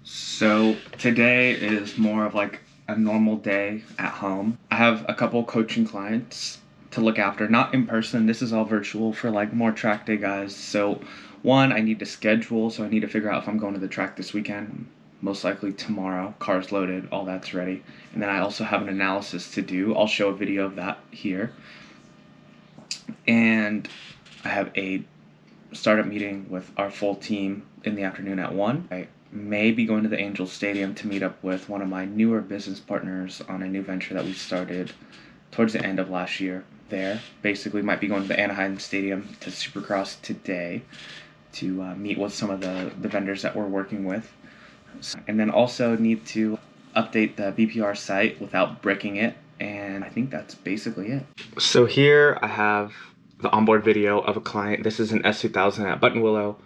So today is more of like a normal day at home. I have a couple coaching clients to look after, not in person. This is all virtual for like more track day guys. So one, I need to schedule, so I need to figure out if I'm going to the track this weekend. Most likely tomorrow. Car's loaded, all that's ready. And then I also have an analysis to do. I'll show a video of that here. And I have a startup meeting with our full team in the afternoon at 1. I may be going to the Angels Stadium to meet up with one of my newer business partners on a new venture that we started towards the end of last year there. Basically, might be going to the Anaheim Stadium to Supercross today to meet with some of the vendors that we're working with. And then also need to update the BPR site without breaking it. And I think that's basically it. So here I have the onboard video of a client. This is an S2000 at Buttonwillow.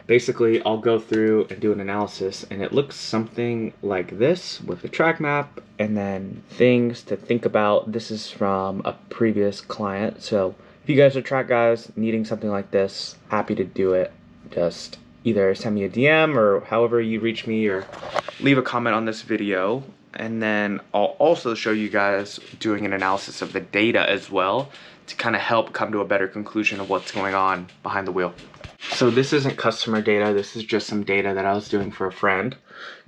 Basically, I'll go through and do an analysis, and it looks something like this with the track map and then things to think about. This is from a previous client. So if you guys are track guys needing something like this, happy to do it. Just either send me a DM or however you reach me, or leave a comment on this video. And then I'll also show you guys doing an analysis of the data as well to kind of help come to a better conclusion of what's going on behind the wheel. So this isn't customer data, this is just some data that I was doing for a friend,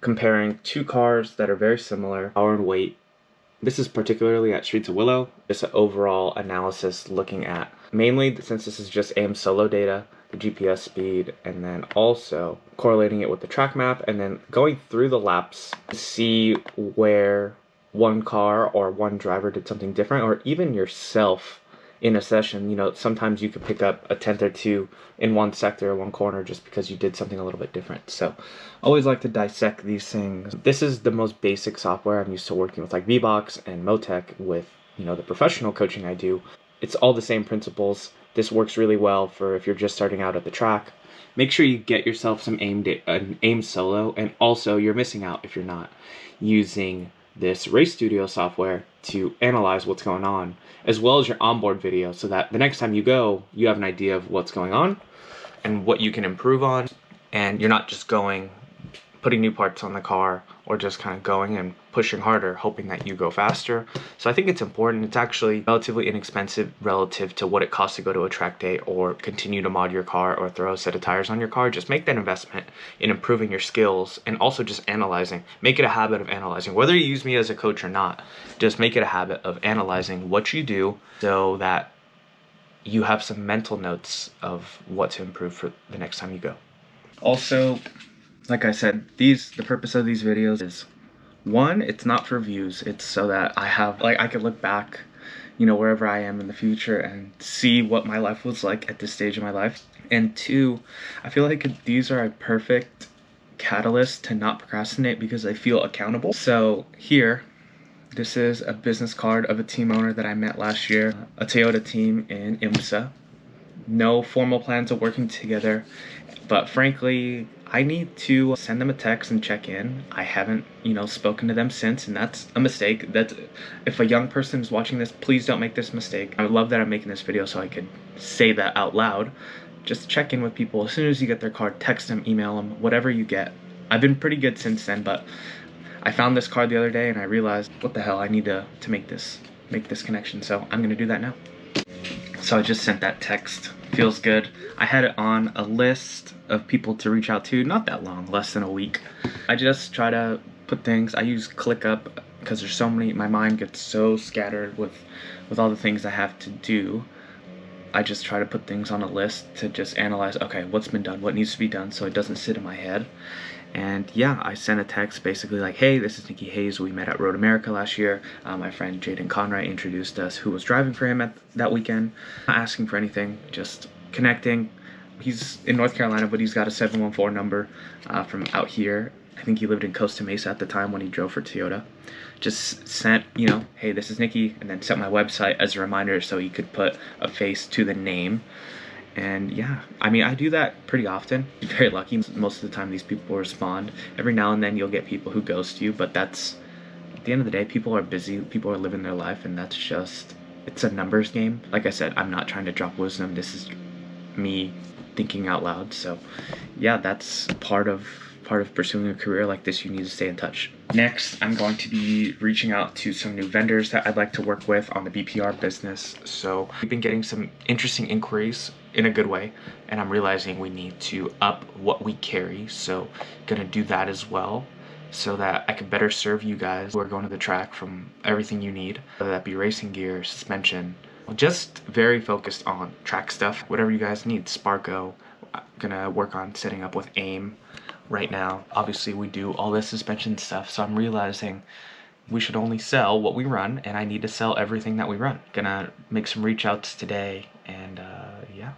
comparing two cars that are very similar, power and weight. This is particularly at Streets of Willow, just an overall analysis looking at, mainly since this is just AM solo data, the GPS speed, and then also correlating it with the track map, and then going through the laps to see where one car or one driver did something different, or even yourself in a session. You know, sometimes you could pick up a tenth or two in one sector or one corner just because you did something a little bit different. So I always like to dissect these things. This is the most basic software. I'm used to working with like VBox and Motec with, you know, the professional coaching I do. It's all the same principles. This works really well for if you're just starting out at the track. Make sure you get yourself some aim solo, and also you're missing out if you're not using this Race Studio software to analyze what's going on, as well as your onboard video, so that the next time you go, you have an idea of what's going on and what you can improve on, and you're not just going, putting new parts on the car, or just kind of going and pushing harder, hoping that you go faster. So I think it's important. It's actually relatively inexpensive relative to what it costs to go to a track day or continue to mod your car or throw a set of tires on your car. Just make that investment in improving your skills, and also just analyzing. Make it a habit of analyzing. Whether you use me as a coach or not, just make it a habit of analyzing what you do so that you have some mental notes of what to improve for the next time you go. Also, like I said, the purpose of these videos is, one, it's not for views. It's so that I could look back, you know, wherever I am in the future and see what my life was like at this stage of my life. And two, I feel like these are a perfect catalyst to not procrastinate because I feel accountable. So here, this is a business card of a team owner that I met last year, a Toyota team in IMSA. No formal plans of working together, but frankly, I need to send them a text and check in. I haven't, you know, spoken to them since, and that's a mistake. If a young person is watching this, please don't make this mistake. I love that I'm making this video so I could say that out loud. Just check in with people. As soon as you get their card, text them, email them, whatever you get. I've been pretty good since then, but I found this card the other day and I realized, what the hell, I need to make this connection. So I'm gonna do that now. So I just sent that text. Feels good. I had it on a list of people to reach out to, not that long, less than a week. I just try to put things, I use ClickUp because there's so many, my mind gets so scattered with all the things I have to do. I just try to put things on a list to just analyze, okay, what's been done, what needs to be done, so it doesn't sit in my head. And yeah, I sent a text basically like, hey, this is Nikki Hayes. We met at Road America last year. My friend Jaden Conroy introduced us, who was driving for him at that weekend. Not asking for anything, just connecting. He's in North Carolina, but he's got a 714 number from out here. I think he lived in Costa Mesa at the time when he drove for Toyota. Just sent, you know, hey, this is Nikki, and then sent my website as a reminder so he could put a face to the name. And yeah, I mean, I do that pretty often. I'm very lucky. Most of the time these people respond. Every now and then you'll get people who ghost you, but that's, at the end of the day, people are busy, people are living their life, and that's just, it's a numbers game. Like I said, I'm not trying to drop wisdom. This is me thinking out loud. So yeah, that's part of pursuing a career like this. You need to stay in touch. Next, I'm going to be reaching out to some new vendors that I'd like to work with on the BPR business. So we've been getting some interesting inquiries in a good way, and I'm realizing we need to up what we carry. So gonna do that as well, so that I can better serve you guys who are going to the track from everything you need, whether that be racing gear, suspension, just very focused on track stuff, whatever you guys need. Sparco, I'm gonna work on setting up with AIM right now. Obviously we do all this suspension stuff, so I'm realizing we should only sell what we run, and I need to sell everything that we run. Gonna make some reach outs today, and yeah.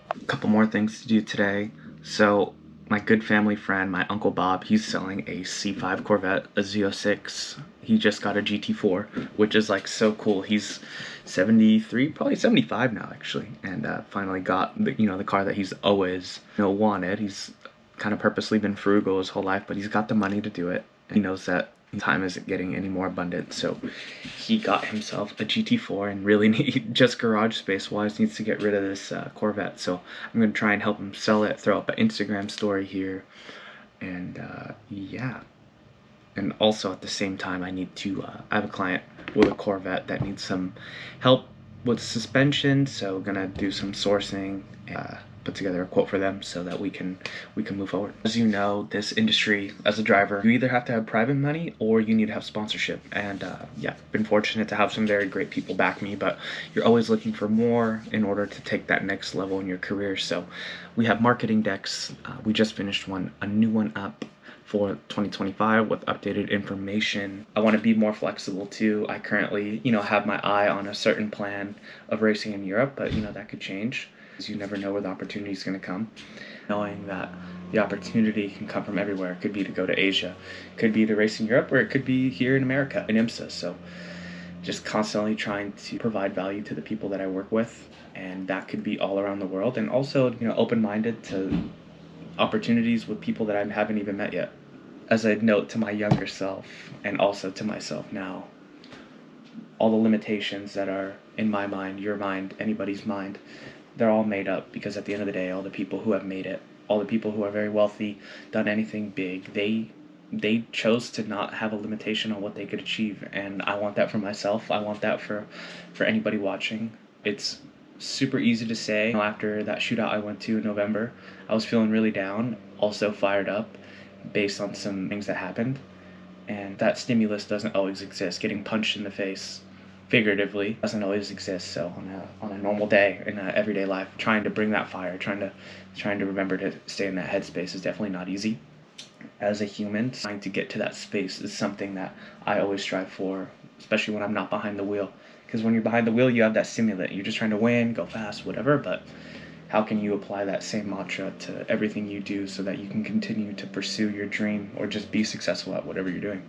A couple more things to do today. So my good family friend, my Uncle Bob, he's selling a C5 Corvette, a Z06. He just got a GT4, which is like so cool. He's 73, probably 75 now actually, and finally got the car that he's always wanted. He's kind of purposely been frugal his whole life, but he's got the money to do it. And he knows that time isn't getting any more abundant, so he got himself a GT4 and really just garage space wise needs to get rid of this Corvette. So I'm gonna try and help him sell it, throw up an Instagram story here, and yeah. And also at the same time, I need to I have a client with a Corvette that needs some help with suspension, so gonna do some sourcing, put together a quote for them so that we can move forward. As you know, this industry, as a driver, you either have to have private money or you need to have sponsorship. And yeah, been fortunate to have some very great people back me, but you're always looking for more in order to take that next level in your career. So we have marketing decks. We just finished a new one up for 2025 with updated information. I want to be more flexible too. I currently, have my eye on a certain plan of racing in Europe, but that could change. You never know where the opportunity is going to come. Knowing that the opportunity can come from everywhere. It could be to go to Asia, it could be to race in Europe, or it could be here in America, in IMSA. So just constantly trying to provide value to the people that I work with, and that could be all around the world. And also, open-minded to opportunities with people that I haven't even met yet. As a note to my younger self, and also to myself now, all the limitations that are in my mind, your mind, anybody's mind, they're all made up, because at the end of the day, all the people who have made it, all the people who are very wealthy, done anything big, they chose to not have a limitation on what they could achieve. And I want that for myself. I want that for anybody watching. It's super easy to say. After that shootout I went to in November, I was feeling really down, also fired up based on some things that happened. And that stimulus doesn't always exist. Getting punched in the face, figuratively, doesn't always exist. So on a normal day in everyday life, trying to bring that fire, trying to remember to stay in that headspace is definitely not easy. As a human, trying to get to that space is something that I always strive for, especially when I'm not behind the wheel. Because when you're behind the wheel, you have that stimulant. You're just trying to win, go fast, whatever. But how can you apply that same mantra to everything you do so that you can continue to pursue your dream or just be successful at whatever you're doing?